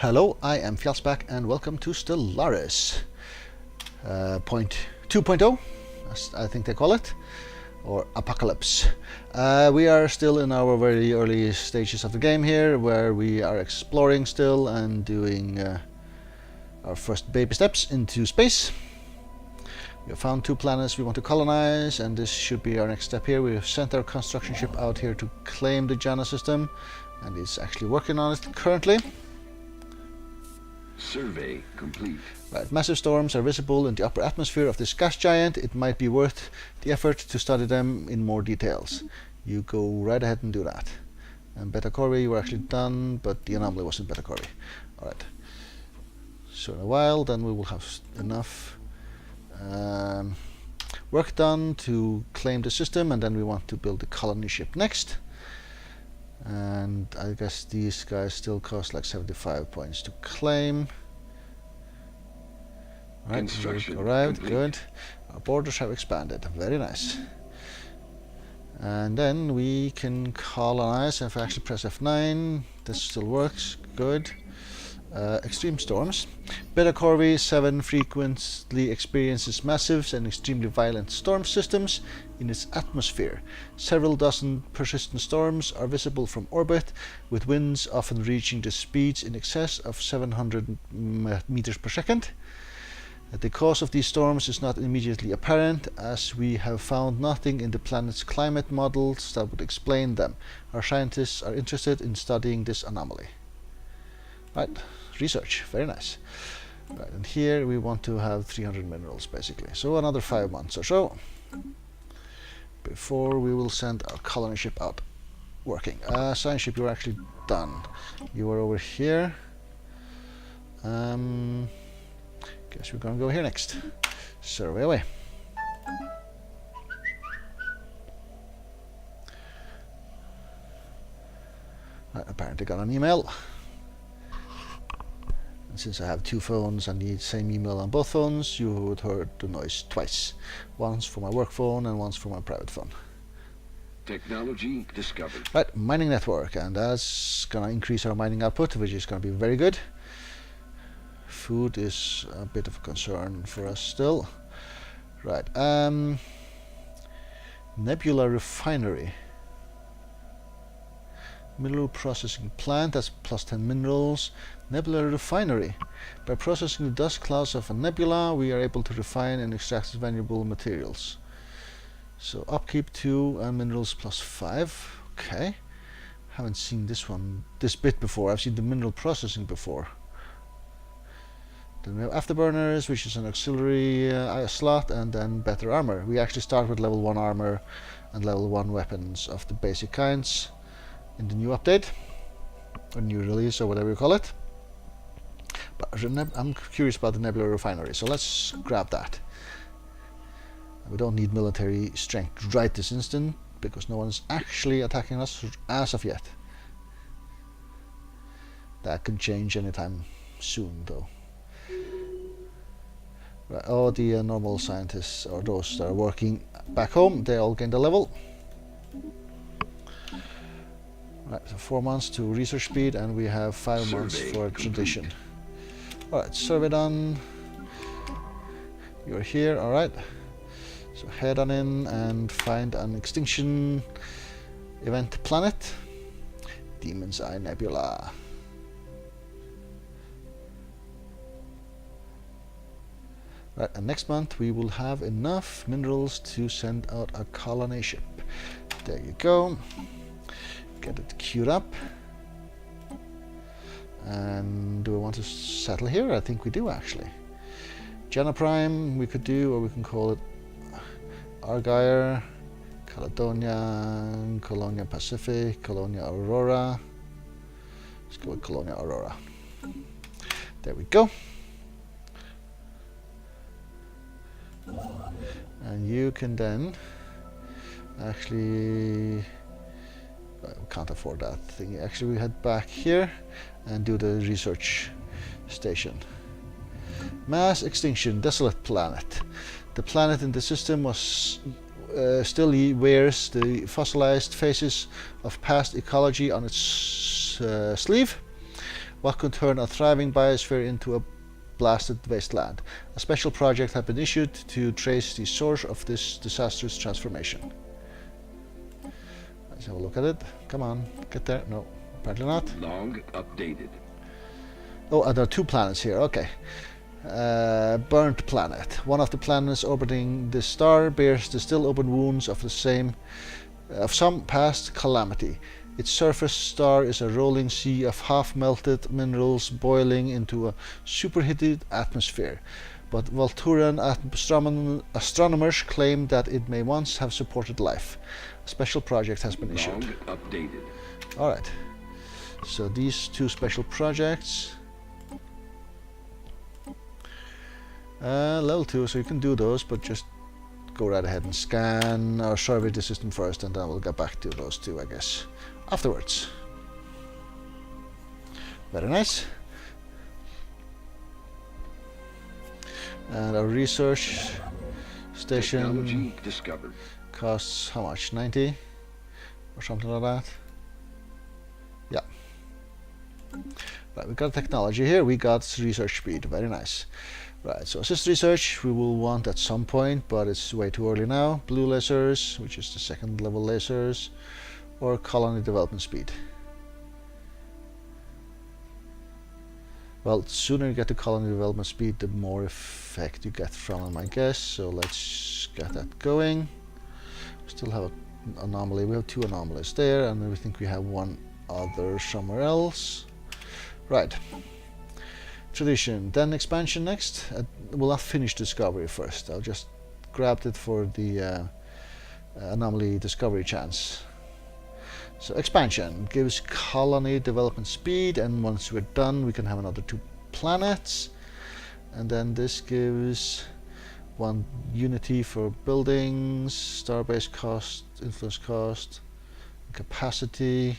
Hello, I am Fjallsback and welcome to Stellaris 2.0, as I think they call it, or Apocalypse. We are still in our very early stages of the game here, where we are exploring still and doing our first baby steps into space. We have found 2 planets we want to colonize, and this should be our next step here. We have sent our construction ship out here to claim the Jana system, and it's actually working on it currently. Survey complete. Right, massive storms are visible in the upper atmosphere of this gas giant. It might be worth the effort to study them in more details. You go right ahead and do that. And Beta Corvi, you were actually done, but the anomaly wasn't Beta Corvi. Alright. So in a while, then we will have enough work done to claim the system, and then we want to build the colony ship next. And I guess these guys still cost like 75 points to claim. Right, Construction arrived, complete. good. Our borders have expanded, very nice. And then we can colonize. If I actually press F9, this still works, good. Extreme storms. Beta Corvi 7 frequently experiences massive and extremely violent storm systems in its atmosphere. Several dozen persistent storms are visible from orbit, with winds often reaching the speeds in excess of 700 meters per second. The cause of these storms is not immediately apparent, as we have found nothing in the planet's climate models that would explain them. Our scientists are interested in studying this anomaly. Right, research, very nice. Right, and here we want to have 300 minerals basically. So another 5 months or so before we will send our colony ship out working. Science ship, you're actually done. You are over here. Guess we're gonna go here next. Survey away. Right, apparently got an email. And since I have 2 phones and the same email on both phones, you would heard the noise twice. Once for my work phone and once for my private phone. Technology discovered. Right, mining network, and that's gonna increase our mining output, which is gonna be very good. Food is a bit of a concern for us still. Right, Nebula Refinery. Mineral processing plant, that's plus 10 minerals. Nebula Refinery. By processing the dust clouds of a nebula, we are able to refine and extract valuable materials. So upkeep 2 and minerals plus 5. Okay. Haven't seen this bit before. I've seen the mineral processing before. Then we have afterburners, which is an auxiliary slot, and then better armor. We actually start with level 1 armor and level 1 weapons of the basic kinds in the new update, or new release, or whatever you call it. But I'm curious about the Nebula Refinery, so let's grab that. We don't need military strength right this instant, because no one is actually attacking us as of yet. That could change anytime soon, though. Right, all the normal scientists, or those that are working back home, they all gained a level. Right, so 4 months to research speed, and we have 5 months for tradition. Alright, survey done. You're here, alright. So head on in and find an extinction event planet. Demon's Eye Nebula. Right, and next month we will have enough minerals to send out a colony ship. There you go. Get it queued up. And do we want to settle here? I think we do actually. Jana Prime we could do, or we can call it Argyre, Caledonia, Colonia Pacific, Colonia Aurora. Let's go with Colonia Aurora. There we go. And you can then actually, we can't afford that thing. Actually, we head back here and do the research station. Mass extinction, desolate planet. The planet in the system was still wears the fossilized phases of past ecology on its sleeve. What could turn a thriving biosphere into a blasted wasteland? A special project has been issued to trace the source of this disastrous transformation. Let's have a look at it. Come on, get there. No, apparently not. Log updated. Oh, and there are 2 planets here. Okay. Burnt planet. One of the planets orbiting this star bears the still open wounds of some past calamity. Its surface star is a rolling sea of half-melted minerals boiling into a superheated atmosphere. But Volturian astronomers claim that it may once have supported life. A special project has been issued. Log updated. Alright. So these 2 special projects. Level 2, so you can do those, but just go right ahead and scan or survey the system first, and then we'll get back to those 2, I guess, afterwards. Very nice. And our research station Technology discovered. costs how much? 90 or something like that. Yeah. Right, we got technology here. We got research speed. Very nice. Right, so assist research we will want at some point, but it's way too early now. Blue lasers, which is the 2nd level lasers, or colony development speed. Well, the sooner you get to colony development speed, the more effect you get from them, I guess. So let's get that going. We still have an anomaly. We have 2 anomalies there, and then we think we have 1 other somewhere else. Right. Tradition, then expansion next. We'll not finish discovery first. I'll just grab it for the anomaly discovery chance. So expansion gives colony development speed, and once we're done we can have another 2 planets, and then this gives 1 unity for buildings, starbase cost, influence cost, capacity,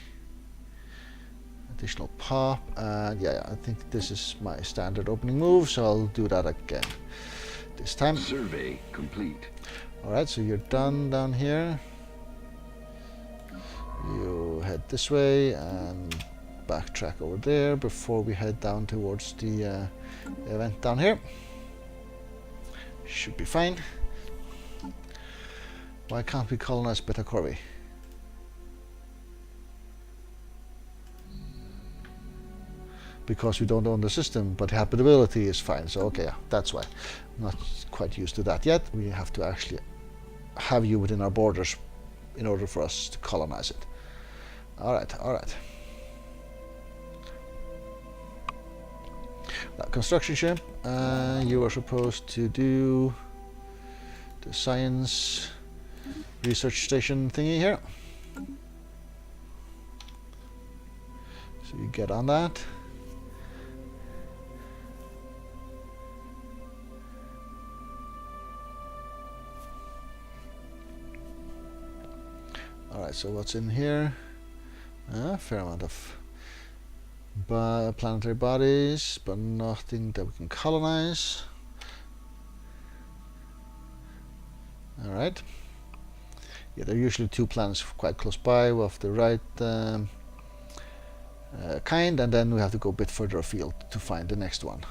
additional pop, and yeah, I think this is my standard opening move, so I'll do that again this time. Survey complete. Alright, so you're done down here. You head this way and backtrack over there before we head down towards the event down here. Should be fine. Why can't we colonize Beta Corvi? Because we don't own the system, but habitability is fine. So okay, yeah, that's why. I'm not quite used to that yet. We have to actually have you within our borders in order for us to colonize it. Alright, alright. Construction ship. You are supposed to do the science research station thingy here. So you get on that. Alright, so what's in here? A fair amount of planetary bodies, but nothing that we can colonize. Alright. Yeah, there are usually 2 planets quite close by of the right kind, and then we have to go a bit further afield to find the next one,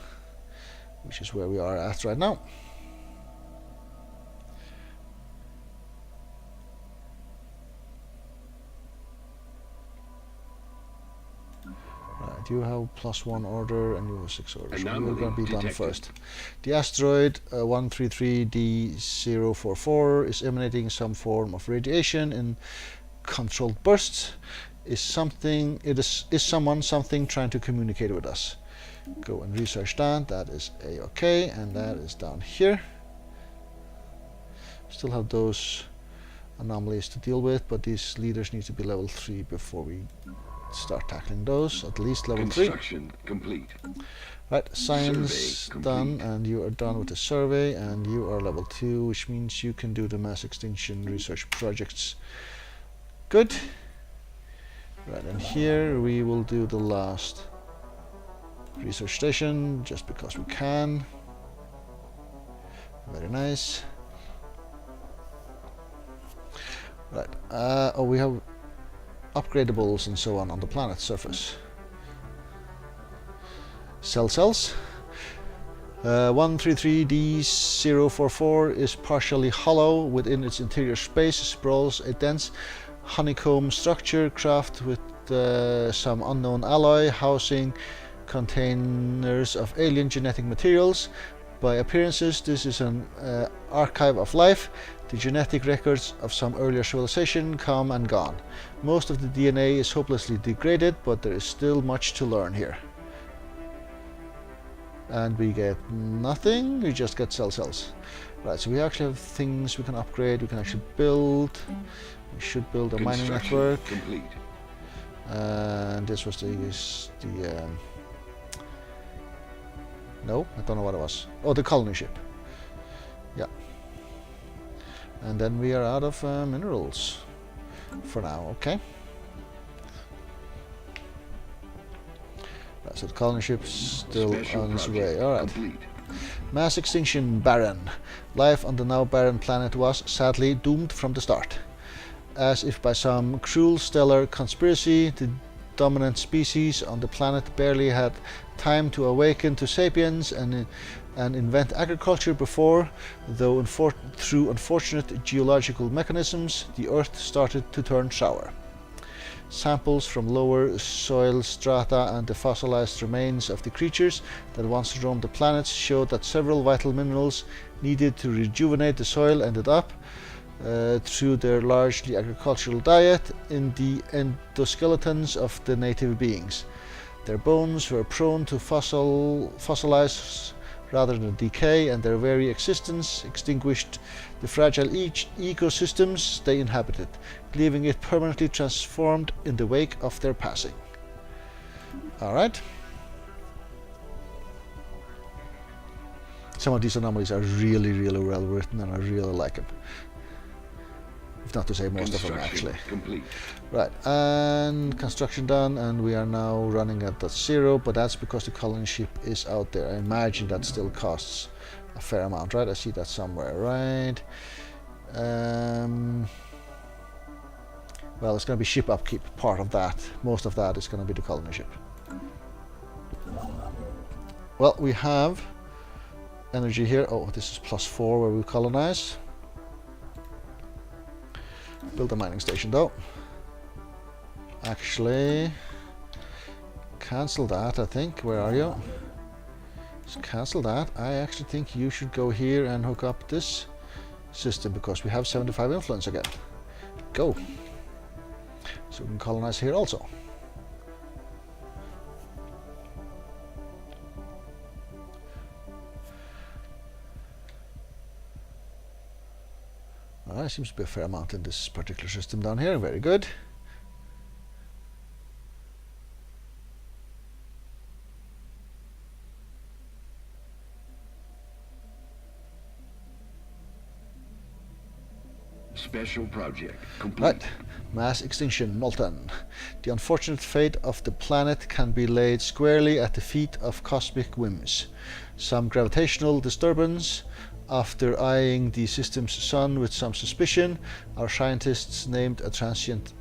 which is where we are at right now. You have +1 order and you have 6 orders. So we're going to be done first. The asteroid 133D044 is emanating some form of radiation in controlled bursts. Is someone trying to communicate with us? Go and research that. That is A-OK, and that is down here. Still have those anomalies to deal with, but these leaders need to be level 3 before we start tackling those, at least level 3. Construction complete. Right, science done, and you are done with the survey, and you are level 2, which means you can do the mass extinction research projects. Good. Right, and here we will do the last research station, just because we can. Very nice. Right, oh, we have upgradables and so on the planet's surface. cells. 133D044 is partially hollow. Within its interior space sprawls a dense honeycomb structure crafted with some unknown alloy housing containers of alien genetic materials. By appearances, this is an archive of life, the genetic records of some earlier civilization come and gone. Most of the DNA is hopelessly degraded, but there is still much to learn here. And we get nothing, we just get cells. Right, so we actually have things we can upgrade, we can actually build. We should build a mining network. Complete. And this was the no, I don't know what it was. Oh, the colony ship. Yeah. And then we are out of minerals for now, okay? Right, so the colony ship's still on its way. Alright. Mass extinction barren. Life on the now barren planet was, sadly, doomed from the start. As if by some cruel stellar conspiracy, the dominant species on the planet barely had time to awaken to sapiens and invent agriculture before, though through unfortunate geological mechanisms, the Earth started to turn sour. Samples from lower soil strata and the fossilized remains of the creatures that once roamed the planet showed that several vital minerals needed to rejuvenate the soil ended up, through their largely agricultural diet, in the endoskeletons of the native beings. Their bones were prone to fossilize rather than decay, and their very existence extinguished the fragile ecosystems they inhabited, leaving it permanently transformed in the wake of their passing. Alright. Some of these anomalies are really, really well written, and I really like them. If not to say most of them, actually. Complete. Right, and construction done, and we are now running at .0, but that's because the colony ship is out there. I imagine that still costs a fair amount, right? I see that somewhere, right? Well, it's going to be ship upkeep, part of that. Most of that is going to be the colony ship. Well, we have energy here. Oh, this is +4 where we colonize. Build a mining station though. Actually, cancel that, I think. Where are you? Just cancel that. I actually think you should go here and hook up this system because we have 75 influence again. Go. So we can colonize here also. Alright, seems to be a fair amount in this particular system down here. Very good. Special project complete. Right. Mass extinction molten. The unfortunate fate of the planet can be laid squarely at the feet of cosmic whims. Some gravitational disturbance. After eyeing the system's sun with some suspicion, our scientists named a transient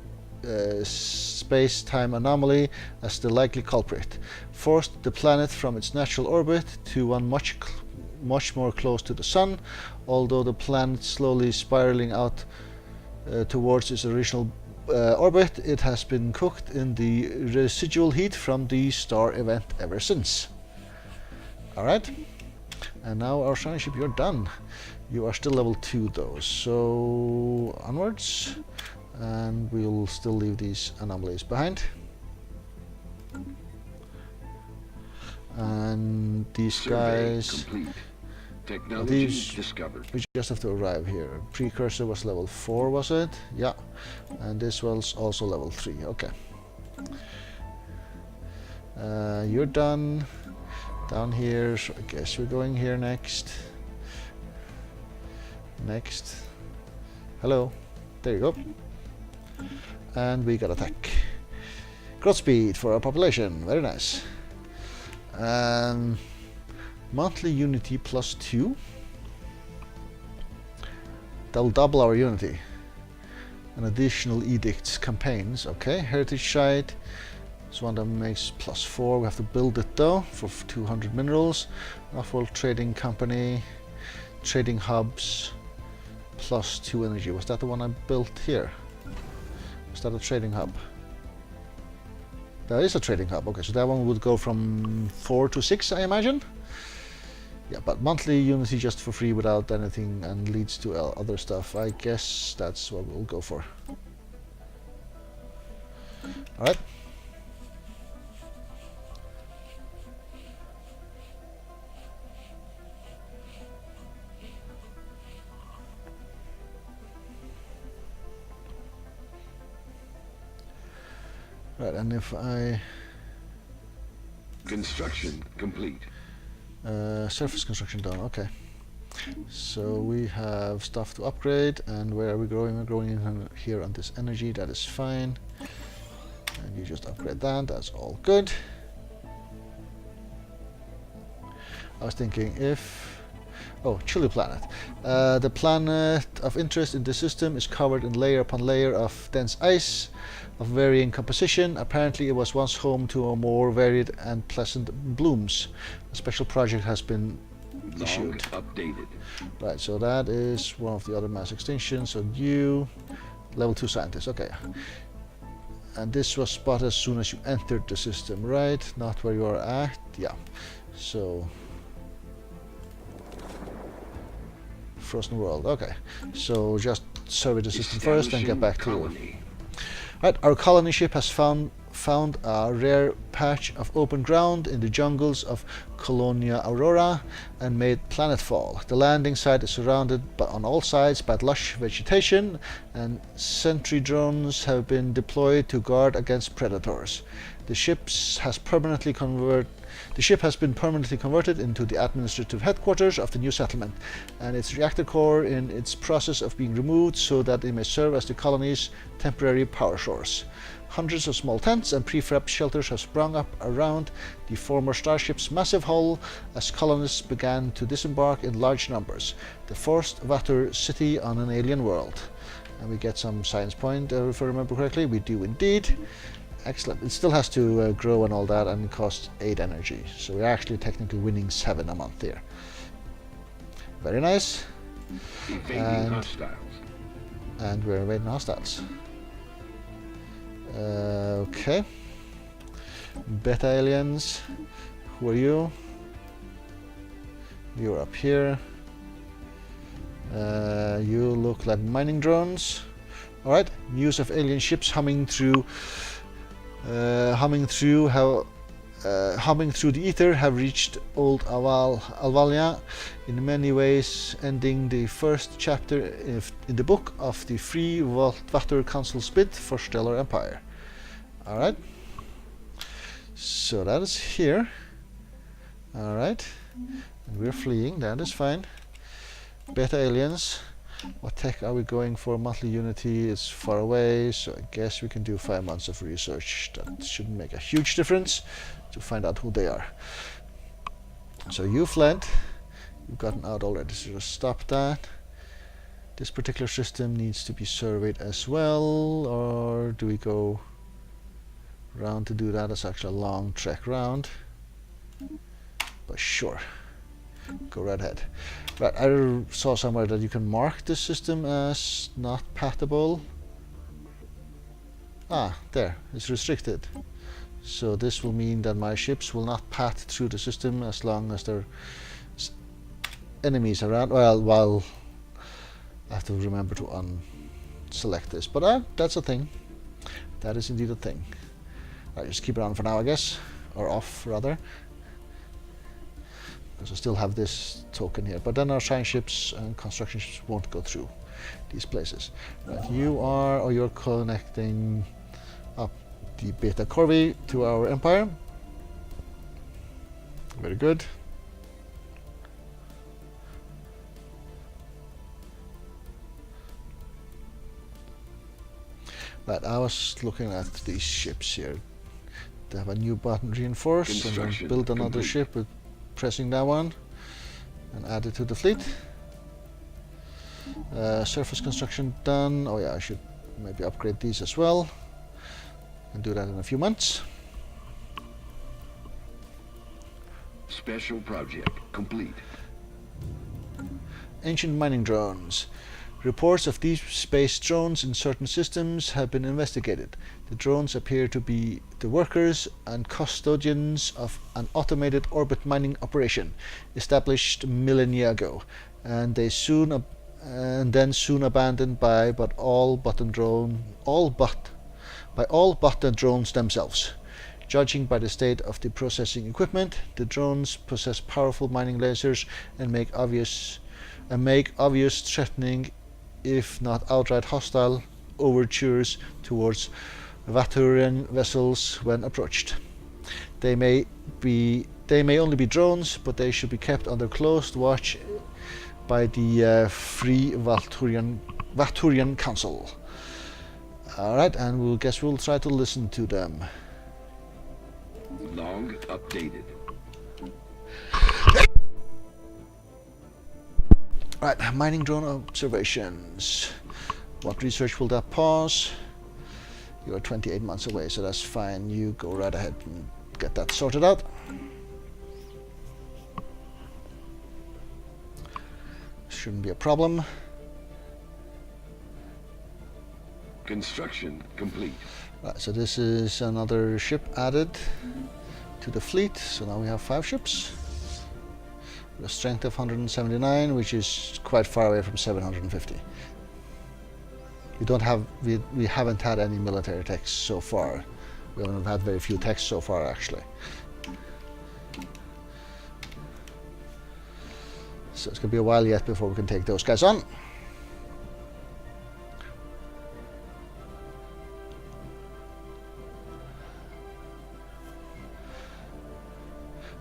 space-time anomaly as the likely culprit, forced the planet from its natural orbit to one much more close to the sun, although the planet slowly spiraling out towards its original orbit. It has been cooked in the residual heat from the star event ever since. Alright. And now our shiny ship, you're done. You are still level 2 though, so onwards, and we'll still leave these anomalies behind. And these Survey guys, complete. Technology these discovered. we just have to arrive here. Precursor was level 4, was it? Yeah, and this was also level 3. Okay. You're done. Down here, so I guess we're going here next. Next. Hello. There you go. And we got attack. Growth speed for our population. Very nice. Monthly unity +2. That'll double our unity. An additional edicts campaigns. Okay. Heritage site. This one that makes +4. We have to build it though for 200 minerals. Northworld Trading Company, trading hubs, +2 energy. Was that the one I built here? Was that a trading hub? That is a trading hub. Okay, so that one would go from 4 to 6, I imagine. Yeah, but monthly Unity just for free without anything and leads to other stuff. I guess that's what we'll go for. Alright. Right, and if I... Construction complete. Surface construction done, okay. So we have stuff to upgrade, and where are we growing? We're growing in here on this energy, that is fine. And you just upgrade that, that's all good. I was thinking if... Oh, chilly planet. The planet of interest in the system is covered in layer upon layer of dense ice of varying composition. Apparently it was once home to a more varied and pleasant blooms. A special project has been issued. Updated. Right, so that is one of the other mass extinctions. So you, level 2 scientist, okay. And this was spotted as soon as you entered the system, right? Not where you are at, yeah. So, frozen world, okay. So just survey the system first and get back to you. Right, our colony ship has found a rare patch of open ground in the jungles of Colonia Aurora and made planetfall. The landing site is surrounded on all sides by lush vegetation, and sentry drones have been deployed to guard against predators. The ship has been permanently converted into the administrative headquarters of the new settlement, and its reactor core in its process of being removed so that it may serve as the colony's temporary power source. Hundreds of small tents and prefab shelters have sprung up around the former starship's massive hull as colonists began to disembark in large numbers. The first Vator city on an alien world. And we get some science point, if I remember correctly. We do indeed. Excellent. It still has to grow and all that, and it costs 8 energy. So we're actually technically winning 7 a month here. Very nice. And we're invading hostiles. Okay. Beta aliens. Who are you? You're up here. You look like mining drones. Alright. News of alien ships humming through the ether have reached old Alvalia, in many ways ending the first chapter in the book of the Free Vator Council's bid for Stellar Empire. Alright, so that is here. Alright, and we're fleeing, that is fine. Beta aliens. What tech are we going for? Monthly Unity is far away, so I guess we can do 5 months of research. That shouldn't make a huge difference to find out who they are. So you fled. You've gotten out already, so just stop that. This particular system needs to be surveyed as well, or do we go round to do that? That's actually a long trek round. But sure. Go right ahead. Right, I saw somewhere that you can mark this system as not pathable. Ah, there, it's restricted. So this will mean that my ships will not path through the system as long as there are enemies around. Well, while I have to remember to unselect this, but that's a thing. That is indeed a thing. Alright, just keep it on for now, I guess, or off rather. Because I still have this token here, but then our science ships and construction ships won't go through these places. Right, you're connecting up the Beta Corvi to our empire. Very good. Right, I was looking at these ships here. They have a new button, reinforce, and then build another ship with pressing that one and add it to the fleet. Surface construction done. Oh yeah, I should maybe upgrade these as well and do that in a few months. Special project complete. Ancient mining drones. Reports of deep space drones in certain systems have been investigated. The drones appear to be the workers and custodians of an automated orbit mining operation established millennia ago, and then soon abandoned by all but the drones themselves. Judging by the state of the processing equipment, the drones possess powerful mining lasers and make obvious threatening, if not outright hostile, overtures towards Vaturian vessels when approached. They may only be drones, but they should be kept under close watch by the Free Vaturian Council. Alright, and we'll try to listen to them. Log updated. Right, mining drone observations. What research will that pause? You are 28 months away, so that's fine. You go right ahead and get that sorted out. Shouldn't be a problem. Construction complete. Right, so this is another ship added to the fleet. So now we have 5 ships. With a strength of 179, which is quite far away from 750. We haven't had any military techs so far. We haven't had very few techs so far, actually. So it's going to be a while yet before we can take those guys on.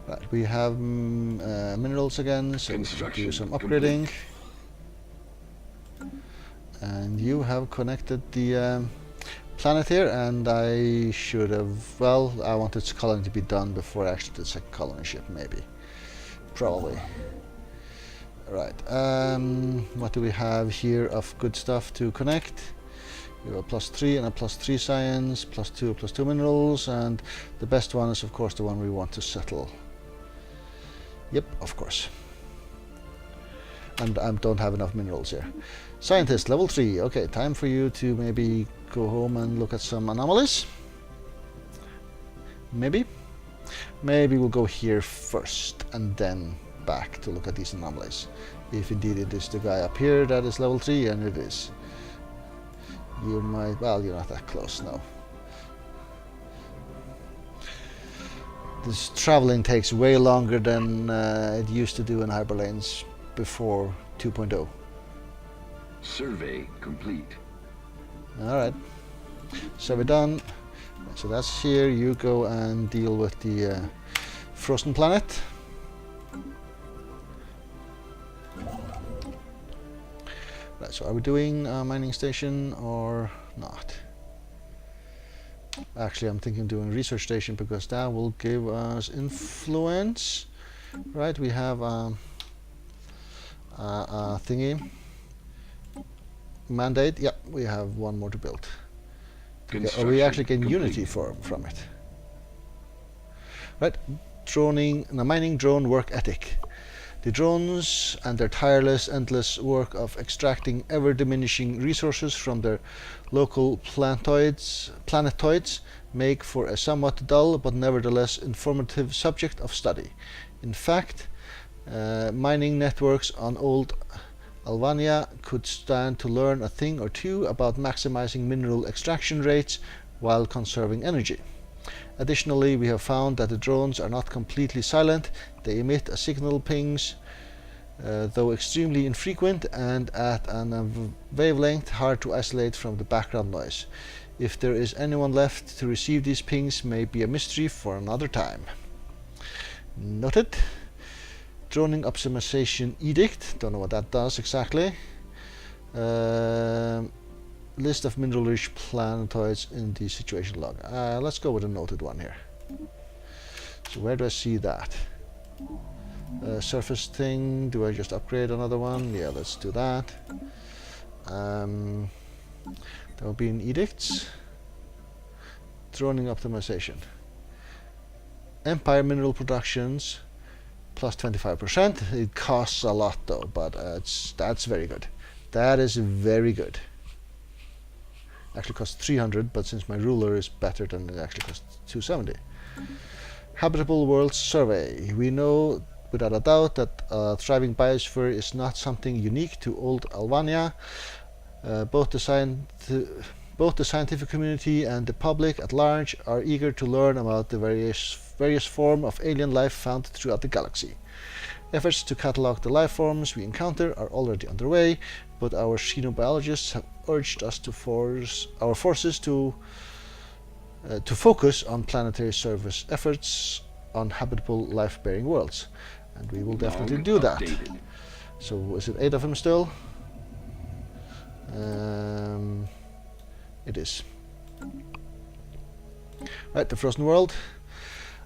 Right, we have minerals again, so we can do some upgrading. And you have connected the planet here, and I should have, well, I wanted this colony to be done before I actually did the second colony ship, maybe. Probably. Right, what do we have here of good stuff to connect? We have a +3 and a +3 science, +2 minerals, and the best one is of course the one we want to settle. Yep, of course. And I don't have enough minerals here. Scientist, level 3. Okay, time for you to maybe go home and look at some anomalies. Maybe we'll go here first and then back to look at these anomalies. If indeed it is the guy up here that is level 3, and it is. You might, well, you're not that close, no. This traveling takes way longer than it used to do in hyperlanes before 2.0. Survey complete. Alright, survey done. So that's here. You go and deal with the frozen planet. Right, so are we doing a mining station or not? Actually, I'm thinking of doing a research station because that will give us influence. Right, we have a thingy. Mandate, yeah, we have one more to build. Or we actually gain unity from it. Right, mining drone work ethic. The drones and their tireless, endless work of extracting ever-diminishing resources from their local planetoids make for a somewhat dull but nevertheless informative subject of study. In fact, mining networks on old Alvania could stand to learn a thing or two about maximizing mineral extraction rates while conserving energy. Additionally, we have found that the drones are not completely silent. They emit a signal pings, though extremely infrequent and at a wavelength hard to isolate from the background noise. If there is anyone left to receive these pings, may be a mystery for another time. Noted. Droning optimization edict. Don't know what that does exactly. List of mineral-rich planetoids in the situation log. Let's go with a noted one here. So where do I see that? Surface thing. Do I just upgrade another one? Yeah, let's do that. There will be in edicts. Droning optimization. Empire mineral productions plus 25%. It costs a lot though, but that's very good. That is very good. Actually costs 300, but since my ruler is better, then it actually costs 270. Habitable World Survey. We know without a doubt that a thriving biosphere is not something unique to old Alvania. Both the scientific community and the public at large are eager to learn about the various forms of alien life found throughout the galaxy. Efforts to catalog the life forms we encounter are already underway, but our xenobiologists have urged us to forces to focus on planetary surface efforts on habitable life-bearing worlds, and we will definitely do that. So is it 8 of them still? It is. Right, the frozen world.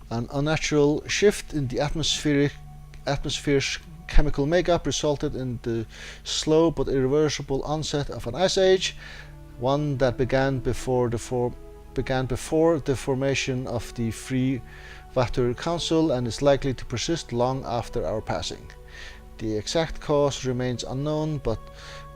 An unnatural shift in the atmosphere's chemical makeup resulted in the slow but irreversible onset of an ice age, one that began before the formation of the Free Vatur Council and is likely to persist long after our passing. The exact cause remains unknown, but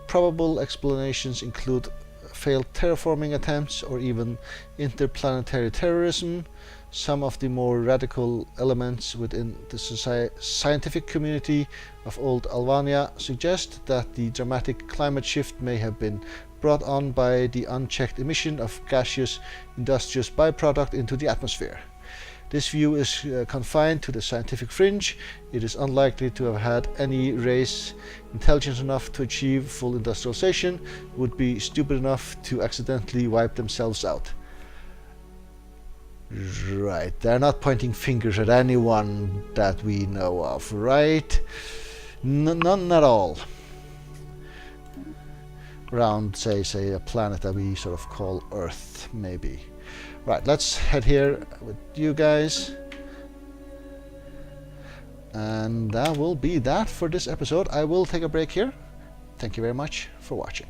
probable explanations include failed terraforming attempts or even interplanetary terrorism. Some of the more radical elements within the scientific community of old Alvania suggest that the dramatic climate shift may have been brought on by the unchecked emission of gaseous industrious byproduct into the atmosphere. This view is confined to the scientific fringe. It is unlikely to have had any race intelligent enough to achieve full industrialization, would be stupid enough to accidentally wipe themselves out. Right, they're not pointing fingers at anyone that we know of, right? None at all. Around, say a planet that we sort of call Earth, maybe. Right, let's head here with you guys. And that will be that for this episode. I will take a break here. Thank you very much for watching.